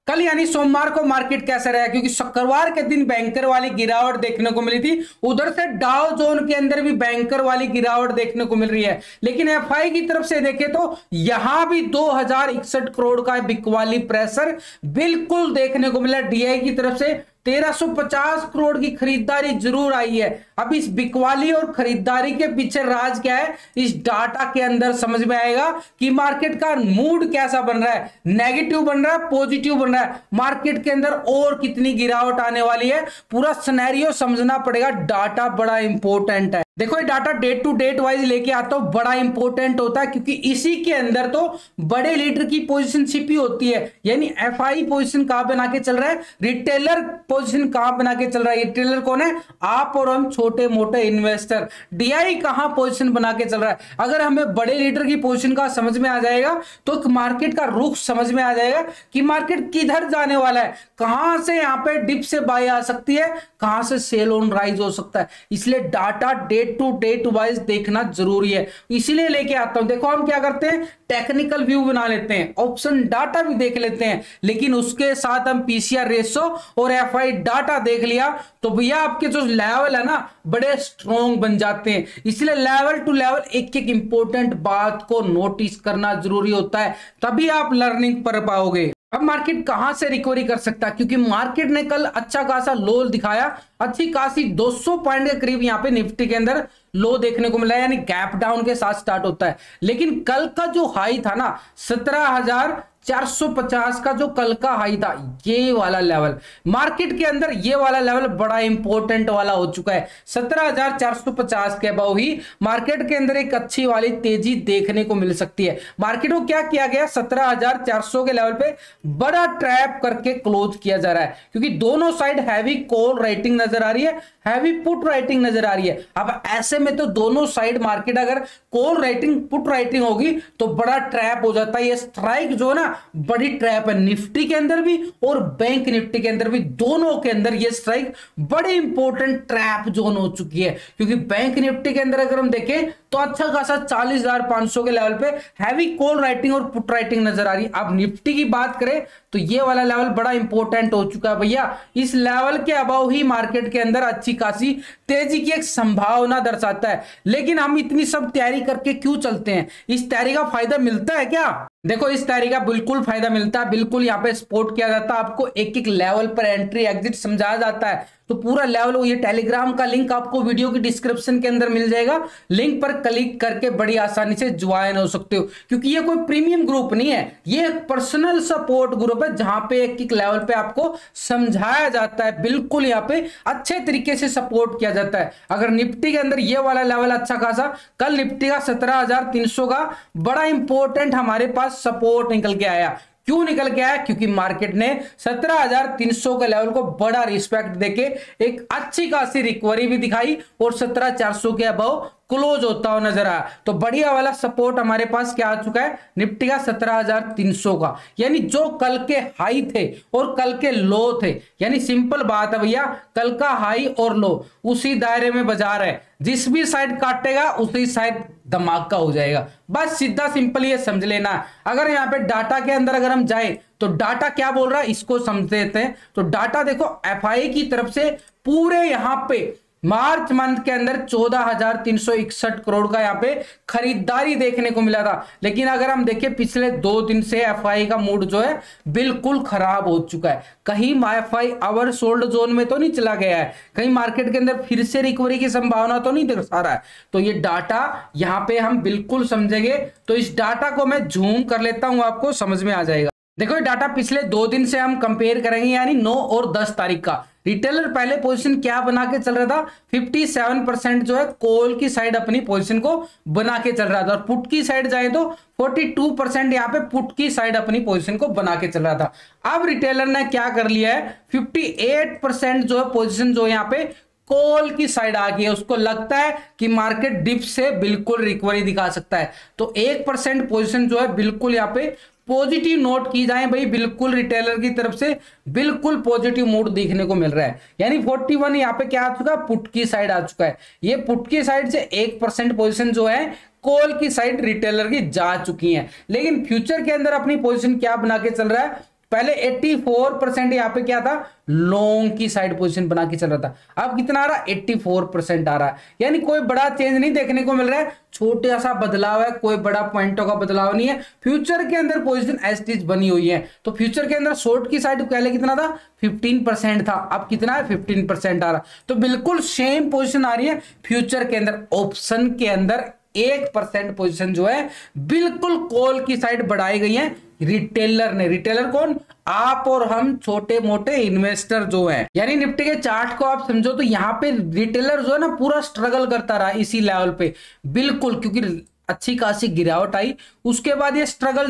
कल यानी सोमवार को मार्केट कैसा रहा, क्योंकि शुक्रवार के दिन बैंकर वाली गिरावट देखने को मिली थी। उधर से डाउ जोन के अंदर भी बैंकर वाली गिरावट देखने को मिल रही है, लेकिन एफआई की तरफ से देखें तो यहां भी 2061 करोड़ का बिकवाली प्रेशर बिल्कुल देखने को मिला। डीआई की तरफ से 1350 करोड़ की खरीदारी जरूर आई है। अब इस बिकवाली और खरीदारी के पीछे राज क्या है, इस डाटा के अंदर समझ में आएगा कि मार्केट का मूड कैसा बन रहा है, नेगेटिव बन रहा है, पॉजिटिव बन रहा है, मार्केट के अंदर और कितनी गिरावट आने वाली है, पूरा सिनेरियो समझना पड़ेगा। डाटा बड़ा इंपॉर्टेंट है। देखो ये data date to date wise लेके आता हूं, बड़ा इंपॉर्टेंट होता है क्योंकि इसी के अंदर तो बड़े लीडर की पोजीशन छिपी होती है। यानी एफआई पोजीशन कहां बना के चल रहा है, रिटेलर पोजीशन कहां बना के चल रहा है। रिटेलर कौन है, आप और हम छोटे मोटे इन्वेस्टर। डीआई कहां पोजीशन बना के चल रहा है। अगर हमें बड़े लीडर की पोजीशन का समझ में आ जाएगा तो मार्केट का रुख समझ में आ जाएगा कि मार्केट किधर जाने वाला है, कहां से यहां पे डिप से बाय आ सकती है, कहां से सेल ऑन राइज हो सकता है। इसलिए data date to date wise देखना जरूरी है, इसीलिए लेके आता हूं। देखो हम क्या करते हैं, टेक्निकल व्यू बना लेते हैं, ऑप्शन डाटा भी देख लेते हैं, लेकिन उसके साथ हम पीसीआर रेशो और एफआई डाटा देख लिया तो भैया आपके जो लेवल है ना बड़े स्ट्रॉन्ग बन जाते हैं। इसलिए लेवल टू लेवल एक एक इंपॉर्टेंट बात को नोटिस करना जरूरी होता है, तभी आप लर्निंग कर पाओगे। अब मार्केट कहां से रिकवरी कर सकता है, क्योंकि मार्केट ने कल अच्छा खासा लो दिखाया, अच्छी खासी 200 पॉइंट के करीब यहां पे निफ्टी के अंदर लो देखने को मिला, यानी गैप डाउन के साथ स्टार्ट होता है। लेकिन कल का जो हाई था ना 17,450 का जो कल का हाई था, ये वाला लेवल मार्केट के अंदर ये वाला लेवल बड़ा इंपॉर्टेंट वाला हो चुका है। 17,450 के अबव ही मार्केट के अंदर एक अच्छी वाली तेजी देखने को मिल सकती है। मार्केट को क्या किया गया, 17,400 के लेवल पे बड़ा ट्रैप करके क्लोज किया जा रहा है, क्योंकि दोनों साइड हैवी कॉल राइटिंग नजर आ रही है, हैवी पुट राइटिंग नजर आ रही है। अब ऐसे में तो दोनों साइड मार्केट अगर कॉल राइटिंग पुट राइटिंग होगी तो बड़ा ट्रैप हो जाता है। ये स्ट्राइक जो है ना बड़ी ट्रैप है, निफ्टी के अंदर भी और बैंक निफ्टी के अंदर भी, दोनों के अंदर ये स्ट्राइक बड़ी इंपॉर्टेंट ट्रैप जोन हो चुकी है। क्योंकि बैंक निफ्टी के अंदर अगर हम देखें तो अच्छा खासा 40,500 के लेवल पे हैवी कॉल राइटिंग और पुट राइटिंग नजर आ रही है। अब निफ्टी की बात करें तो ये वाला लेवल बड़ा इंपॉर्टेंट हो चुका है भैया। इस लेवल के अबव ही मार्केट के अंदर अच्छी खासी तेजी की एक संभावना दर्शाता है। लेकिन हम इतनी सब तैयारी करके क्यों चलते हैं, इस तैयारी का फायदा मिलता है क्या? देखो इस तैयारी का बिल्कुल फायदा मिलता है, बिल्कुल यहाँ पे सपोर्ट किया जाता है, आपको एक एक लेवल पर एंट्री एग्जिट समझाया जाता है। तो पूरा लेवल, ये टेलीग्राम का लिंक आपको वीडियो की डिस्क्रिप्शन के अंदर मिल जाएगा, लिंक पर क्लिक करके बड़ी आसानी से ज्वाइन हो सकते हो। क्योंकि ये कोई प्रीमियम ग्रुप नहीं है, ये एक पर्सनल सपोर्ट ग्रुप है जहां पे एक एक लेवल पे आपको समझाया जाता है, बिल्कुल यहाँ पे अच्छे तरीके से सपोर्ट किया जाता है। अगर निफ्टी के अंदर ये वाला लेवल अच्छा खासा, कल निफ्टी का 17,300 का बड़ा इंपॉर्टेंट हमारे पास सपोर्ट निकल के आया। क्यों निकल के आया, क्योंकि मार्केट ने 17,300 के लेवल को बड़ा रिस्पेक्ट देके एक अच्छी खासी रिकवरी भी दिखाई और 17,400 के अबव क्लोज होता हुआ नजर आया। तो बढ़िया वाला सपोर्ट हमारे पास क्या आ चुका है, निफ्टी का 17,300 का, यानी जो कल के हाई थे और कल के लो थे, यानी सिंपल बात है भैया, कल का हाई और लो उसी दायरे में बाजार है, जिस भी साइड काटेगा उसी साइड धमाका हो जाएगा। बस सीधा सिंपल ये समझ लेना। अगर यहाँ पे डाटा के अंदर अगर हम जाए तो डाटा क्या बोल रहा है इसको समझ लेते हैं। तो डाटा देखो एफआई की तरफ से पूरे यहाँ पे मार्च मंथ के अंदर 14,361 करोड़ का यहाँ पे खरीदारी देखने को मिला था। लेकिन अगर हम देखें पिछले 2 दिन से एफआई का मूड जो है बिल्कुल खराब हो चुका है। कहीं एफआई ओवर सोल्ड जोन में तो नहीं चला गया है, कहीं मार्केट के अंदर फिर से रिकवरी की संभावना तो नहीं दर्शा रहा है। तो ये डाटा यहाँ पे हम बिल्कुल समझेंगे। तो इस डाटा को मैं जूम कर लेता हूं, आपको समझ में आ जाएगा। देखो ये डाटा पिछले 2 दिन से हम कंपेयर करेंगे, यानी 9 और 10 तारीख का। रिटेलर पहले पोजीशन क्या बना के चल रहा था, 57% जो है कॉल की साइड अपनी पोजीशन को बना के चल रहा था, और पुट की साइड जाए तो 42% यहाँ पे पुट की साइड अपनी पोजीशन को बना के चल रहा था। अब रिटेलर ने क्या कर लिया है, 58% जो है पोजीशन जो यहाँ पे कॉल की साइड आ गई है। उसको लगता है कि मार्केट डिप से बिल्कुल रिकवरी दिखा सकता है। तो 1% पोजीशन जो है बिल्कुल यहाँ पे पॉजिटिव नोट की जाए भाई, बिल्कुल रिटेलर की तरफ से बिल्कुल पॉजिटिव मूड देखने को मिल रहा है। यानी 41 यहाँ पे क्या आ चुका है, पुट की साइड आ चुका है। ये पुट की साइड से 1% पोजीशन जो है कॉल की साइड रिटेलर की जा चुकी है। लेकिन फ्यूचर के अंदर अपनी पोजीशन क्या बना के चल रहा है, पहले 84% यहाँ पे क्या था, लॉन्ग की साइड पोजीशन बना के चल रहा था। अब कितना आ रहा है, 84% आ रहा है। यानी कोई बड़ा चेंज नहीं देखने को मिल रहा है, छोटा सा बदलाव है, कोई बड़ा पॉइंटों का बदलाव नहीं है। फ्यूचर के अंदर पोजीशन एज इट इज बनी हुई है। तो फ्यूचर के अंदर शॉर्ट की साइड पहले कितना था, 15% था, अब कितना है, 15% आ रहा। तो बिल्कुल सेम पोजीशन आ रही है फ्यूचर के अंदर। ऑप्शन के अंदर 1% पोजीशन जो है बिल्कुल कॉल की साइड बढ़ाई गई है रिटेलर ने। रिटेलर कौन, आप और हम छोटे मोटे इन्वेस्टर जो हैं। यानी निफ्टी के चार्ट को आप समझो तो यहां पे रिटेलर जो है ना पूरा स्ट्रगल करता रहा इसी लेवल पे बिल्कुल, क्योंकि अच्छी खासी गिरावट आई। उसके बाद ये स्ट्रगल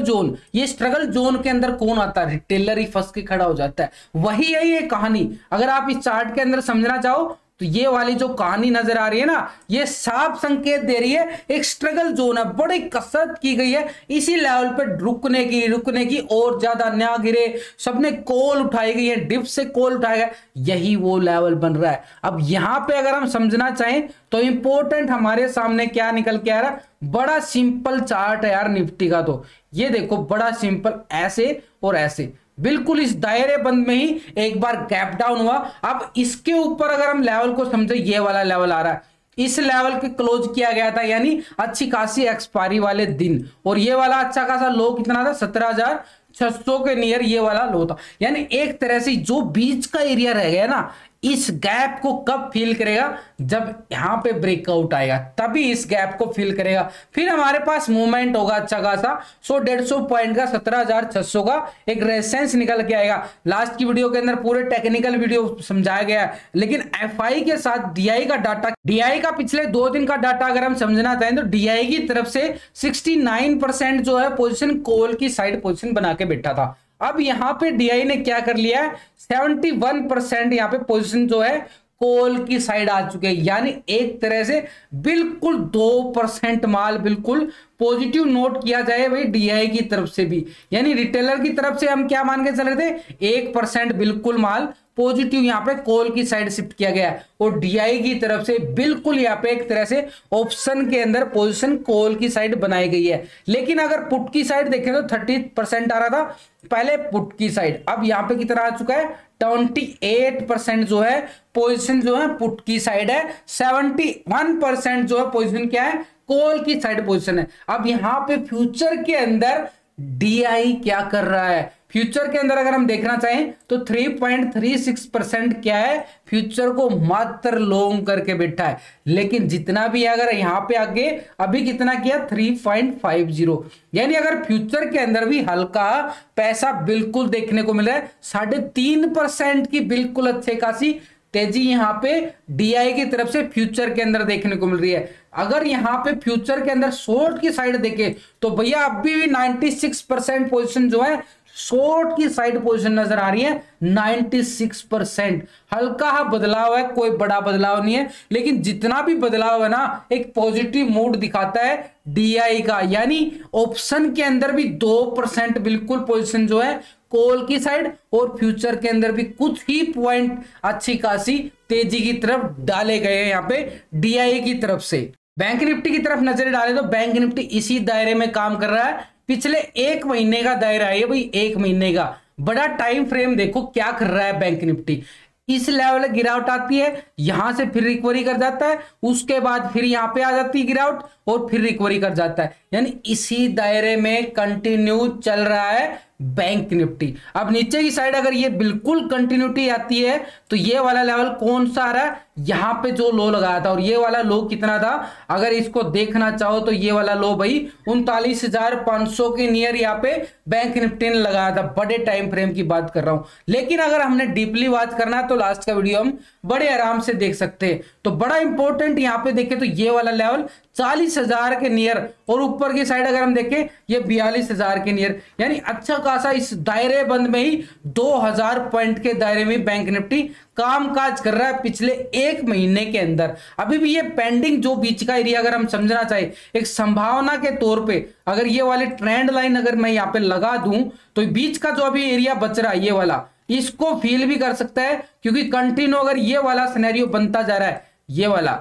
जोन के अंदर कौन आता है, रिटेलर ही फंस के खड़ा हो जाता है। वही है ये कहानी। अगर आप इस चार्ट के अंदर समझना चाहो तो ये वाली जो कहानी नजर आ रही है ना, ये साफ संकेत दे रही है एक स्ट्रगल जोन है, बड़ी कसरत की गई है इसी लेवल पे रुकने की और ज्यादा ना गिरे। सबने कॉल उठाई गई है, डिप से कॉल उठाया गया, यही वो लेवल बन रहा है। अब यहां पे अगर हम समझना चाहें तो इंपॉर्टेंट हमारे सामने क्या निकल के आ रहा है, बड़ा सिंपल चार्ट है यार निफ्टी का। तो ये देखो बड़ा सिंपल, ऐसे और ऐसे बिल्कुल इस दायरे बंद में ही एक बार गैप डाउन हुआ। अब इसके ऊपर अगर हम लेवल को समझे, ये वाला लेवल आ रहा है, इस लेवल के क्लोज किया गया था, यानी अच्छी खासी एक्सपायरी वाले दिन। और ये वाला अच्छा खासा लो कितना था, 17,600 के नियर ये वाला लो था। यानी एक तरह से जो बीच का एरिया रह गया ना, इस गैप को कब फिल करेगा, जब यहां पे ब्रेकआउट आएगा तभी इस गैप को फिल करेगा। फिर हमारे पास मूवमेंट होगा अच्छा खासा 100-150 पॉइंट का, 17,600 का एक रेजिस्टेंस निकल के आएगा। लास्ट की वीडियो के अंदर पूरे टेक्निकल वीडियो समझाया गया है। लेकिन एफआई के साथ डीआई का डाटा, डीआई का पिछले 2 दिन का डाटा अगर हम समझना चाहें तो डीआई की तरफ से 69% जो है पोजीशन कॉल की साइड पोजीशन बना के बैठा था। अब यहां पे डीआई ने क्या कर लिया है, 71% यहां पे पोजीशन जो है कॉल की साइड आ चुके हैं। यानी एक तरह से बिल्कुल 2% माल बिल्कुल पॉजिटिव नोट किया जाए भाई डीआई की तरफ से भी। यानी रिटेलर की तरफ से हम क्या मान के चल रहे थे, 1% बिल्कुल माल पॉजिटिव यहां पे कॉल की साइड शिफ्ट किया गया है। और डीआई की तरफ से बिल्कुल यहां पे एक तरह से ऑप्शन के अंदर पोजीशन कॉल की साइड बनाई गई है। लेकिन अगर पुट की साइड देखें तो 30% आ रहा था पहले पुट की साइड, अब यहां पे कितना आ चुका है, 28% जो है पोजीशन जो है पुट की साइड है, 71% जो है पोजीशन क्या है, कॉल की साइड पोजीशन है। अब यहां पे फ्यूचर के अंदर डीआई क्या कर रहा है, फ्यूचर के अंदर अगर हम देखना चाहें तो 3.36% क्या है, फ्यूचर को मात्र लॉन्ग करके बैठा है। लेकिन जितना भी अगर यहां पे आगे अभी कितना किया, 3.50, यानी अगर फ्यूचर के अंदर भी हल्का पैसा बिल्कुल देखने को मिला है, 3.5% की बिल्कुल अच्छे खासी तेजी यहां पे डीआई की तरफ से फ्यूचर के अंदर देखने को मिल रही है। अगर यहां पे फ्यूचर के अंदर शॉर्ट की साइड देखे तो भैया अभी भी 96% पोजीशन जो है शॉर्ट की साइड पोजीशन नजर आ रही है, 96%। हल्का बदलाव है, कोई बड़ा बदलाव नहीं है, लेकिन जितना भी बदलाव है ना एक पॉजिटिव मूड दिखाता है डीआई का। यानी ऑप्शन के अंदर भी 2% बिल्कुल पोजीशन जो है कॉल की साइड, और फ्यूचर के अंदर भी कुछ ही पॉइंट अच्छी खासी तेजी की तरफ डाले गए हैं यहाँ पे डीआई की तरफ से। बैंक निफ्टी की तरफ नजर डाले तो बैंक निफ्टी इसी दायरे में काम कर रहा है। पिछले 1 महीने का दायरा है भाई, 1 महीने का बड़ा टाइम फ्रेम देखो क्या कर रहा है बैंक निफ्टी। इस लेवल गिरावट आती है, यहां से फिर रिकवरी कर जाता है, उसके बाद फिर यहां पे आ जाती है गिरावट और फिर रिकवरी कर जाता है। यानी इसी दायरे में कंटिन्यू चल रहा है बैंक निफ्टी। अब नीचे की साइड अगर ये बिल्कुल कंटिन्यूटी आती है तो ये वाला लेवल कौन सा आ रहा है, यहां पे जो लो लगाया था, और ये वाला लो कितना था अगर इसको देखना चाहो तो ये वाला लो भाई 39,500 के नियर यहाँ पे बैंक निफ्टी ने लगाया था। बड़े टाइम फ्रेम की बात कर रहा हूं, लेकिन अगर हमने डीपली बात करना है तो लास्ट का वीडियो हम बड़े आराम से देख सकते हैं। तो बड़ा इंपॉर्टेंट यहां पे देखें तो ये वाला लेवल 40,000 के नियर, और ऊपर की साइड अगर हम देखें ये 42,000 के नियर। यानी अच्छा खासा इस दायरे बंद में ही 2,000 पॉइंट के दायरे में बैंक निफ्टी कामकाज कर रहा है पिछले 1 महीने के अंदर। अभी भी ये पेंडिंग जो बीच का एरिया अगर हम समझना चाहे एक संभावना के तौर पे, अगर ये वाली ट्रेंड लाइन अगर मैं यहाँ पे लगा दूं तो बीच का जो अभी एरिया बच रहा है ये वाला, इसको फील भी कर सकता है, क्योंकि कंटिन्यू अगर ये वाला सिनेरियो बनता जा रहा है ये वाला,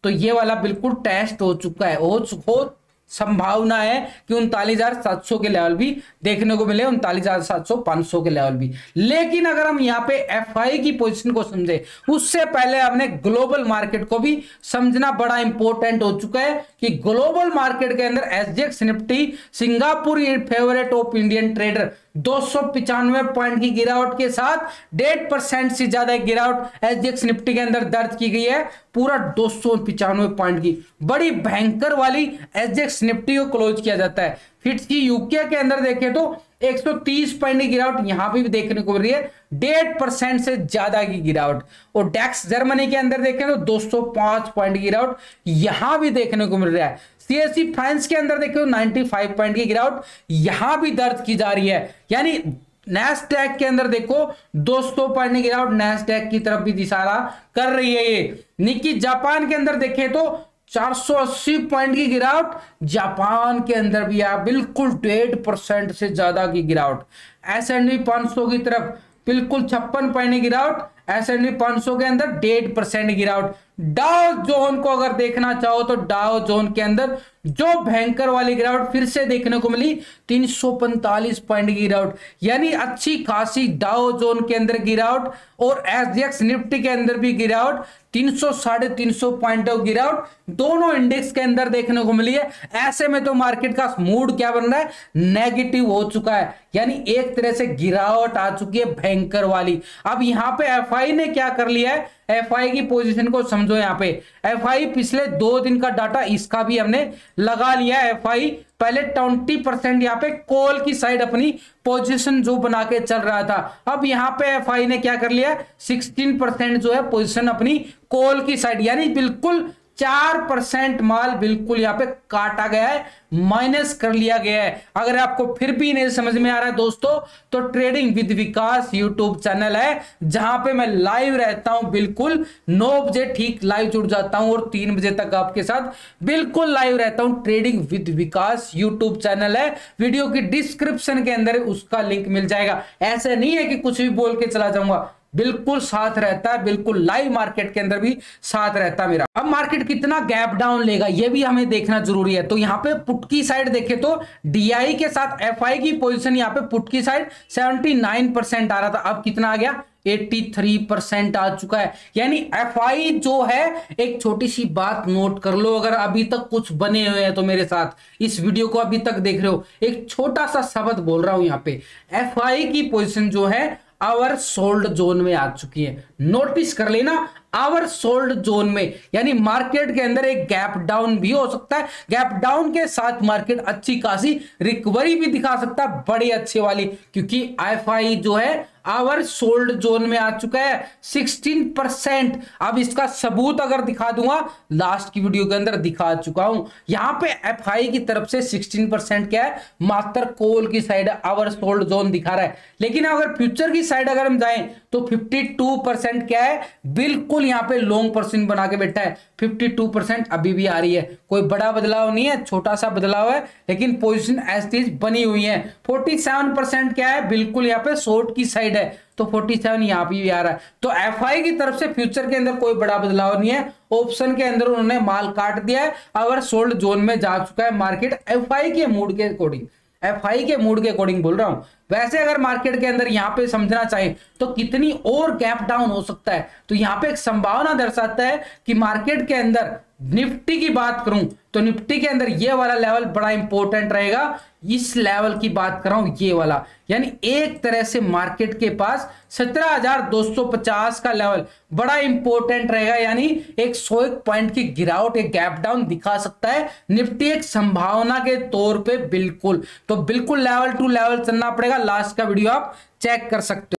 तो ये वाला बिल्कुल टेस्ट हो चुका है, हो संभावना है कि 39,700 के लेवल भी देखने को मिले, 39,700 500 के लेवल भी। लेकिन अगर हम यहाँ पे एफआई की पोजीशन को समझे उससे पहले हमने ग्लोबल मार्केट को भी समझना बड़ा इंपॉर्टेंट हो चुका है कि ग्लोबल मार्केट के अंदर SGX Nifty Singapore favourite of Indian trader 295 point की गिरावट के साथ 1.5% से ज्यादा गिरावट एसजीएक्स निफ्टी के अंदर दर्ज की गई है, पूरा 295 पॉइंट की बड़ी भयंकर वाली एसजीएक्स निफ्टी को क्लोज किया जाता है। फिट्स यूके के अंदर देखें तो 130 पॉइंट की गिरावट यहां भी देखने को मिल रही है, 1.5% से ज्यादा की गिरावट। और डेक्स जर्मनी के अंदर देखें तो 205 पॉइंट की गिरावट यहां भी देखने को मिल रहा है। सीएससी फ्रांस के अंदर देखें तो 95 पॉइंट की गिरावट यहां भी दर्ज की जा रही है। यानी नैस्डैक के अंदर देखो 200 पॉइंट की गिरावट नैस्डैक की तरफ भी इशारा कर रही है ये। निक्की जापान के अंदर देखें तो 480 पॉइंट की गिरावट जापान के अंदर भी आ बिल्कुल 1.5% से ज्यादा की गिरावट। S&P 500 की तरफ बिल्कुल 56 पॉइंट की गिरावट, S&P 500 के अंदर 1.5% गिरावट। डाउ जोन को अगर देखना चाहो तो डाउ जोन के अंदर जो भयंकर वाली गिरावट फिर से देखने को मिली 345 पॉइंट की गिरावट, यानी अच्छी खासी डाउ जोन के अंदर गिरावट और एसजीएक्स निफ्टी के अंदर भी गिरावट 300-350 पॉइंट ऑफ गिरावट दोनों इंडेक्स के अंदर देखने को मिली है। ऐसे में तो मार्केट का मूड क्या बन रहा है, नेगेटिव हो चुका है, यानी एक तरह से गिरावट आ चुकी है भयंकर वाली। अब यहां पे एफआई ने क्या कर लिया है, एफआई की पोजीशन को समझो। यहाँ पे एफआई पिछले 2 दिन का डाटा इसका भी हमने लगा लिया है। एफआई पहले 20% यहाँ पे कॉल की साइड अपनी पोजीशन जो बना के चल रहा था, अब यहाँ पे एफआई ने क्या कर लिया, 16% जो है पोजीशन अपनी कॉल की साइड, यानी बिल्कुल 4% माल बिल्कुल यहाँ पे काटा गया है, माइनस कर लिया गया है। अगर आपको फिर भी नहीं समझ में आ रहा है दोस्तों तो trading with Vikas YouTube channel है जहां पे मैं लाइव रहता हूं, बिल्कुल 9 बजे ठीक लाइव जुड़ जाता हूं और 3 बजे तक आपके साथ बिल्कुल लाइव रहता हूं। Trading with Vikas YouTube channel है, वीडियो की डिस्क्रिप्शन के अंदर उसका लिंक मिल जाएगा। ऐसे नहीं है कि कुछ भी बोल के चला जाऊंगा, बिल्कुल साथ रहता है, बिल्कुल लाइव मार्केट के अंदर भी साथ रहता है मेरा। अब मार्केट कितना गैप डाउन लेगा ये भी हमें देखना जरूरी है। तो यहाँ पे पुट की साइड देखें तो डीआई के साथ एफआई की पोजीशन यहाँ पे पुट की साइड 79% आ रहा था, अब कितना आ गया 83% आ चुका है। यानी एफआई जो है, एक छोटी सी बात नोट कर लो, अगर अभी तक कुछ बने हुए हैं तो मेरे साथ इस वीडियो को अभी तक देख रहे हो, एक छोटा सा शब्द बोल रहा हूं यहाँ पे, एफआई की पोजीशन जो है आवर सोल्ड जोन में आ चुकी है। नोटिस कर लेना, आवर सोल्ड जोन में, यानी मार्केट के अंदर एक गैप डाउन भी हो सकता है, गैप डाउन के साथ मार्केट अच्छी खासी रिकवरी भी दिखा सकता है, बड़ी अच्छी वाली, क्योंकि एफआई जो है आवर सोल्ड जोन में आ चुका है 16%। अब इसका सबूत अगर दिखा दूंगा, लास्ट की वीडियो के अंदर दिखा चुका हूं। यहां पे एफआई की तरफ से 16% क्या है, मात्र कॉल की साइड आवर सोल्ड जोन दिखा रहा है। लेकिन अगर फ्यूचर की साइड अगर हम जाएं तो 52% क्या है, बिल्कुल यहां पे लॉन्ग परसेंट बना के बैठा है। 52% अभी भी आ रही है, कोई बड़ा बदलाव नहीं है, छोटा सा बदलाव है, लेकिन पोजीशन एज बनी हुई है। 47% क्या है, बिल्कुल यहाँ पे शॉर्ट की साइड है, तो 47 यहाँ पे भी आ रहा है। तो एफआई की तरफ से फ्यूचर के अंदर कोई बड़ा बदलाव नहीं है, ऑप्शन के अंदर उन्होंने माल काट दिया है, अगर सोल्ड जोन में जा चुका है मार्केट एफआई के मूड के अकॉर्डिंग, एफआई के मूड के अकॉर्डिंग बोल रहा हूं। वैसे अगर मार्केट के अंदर यहां पे समझना चाहे तो कितनी और गैप डाउन हो सकता है, तो यहां पे एक संभावना दर्शाता है कि मार्केट के अंदर निफ्टी की बात करूं तो निफ्टी के अंदर ये वाला लेवल बड़ा इंपॉर्टेंट रहेगा। इस लेवल की बात कर रहा हूं, ये वाला, यानी एक तरह से मार्केट के पास 17,250 का लेवल बड़ा इंपॉर्टेंट रहेगा, यानी एक 101 पॉइंट की गिरावट, एक गैप डाउन दिखा सकता है निफ्टी एक संभावना के तौर पे। बिल्कुल, तो बिल्कुल लेवल टू लेवल चलना पड़ेगा, लास्ट का वीडियो आप चेक कर सकते हो।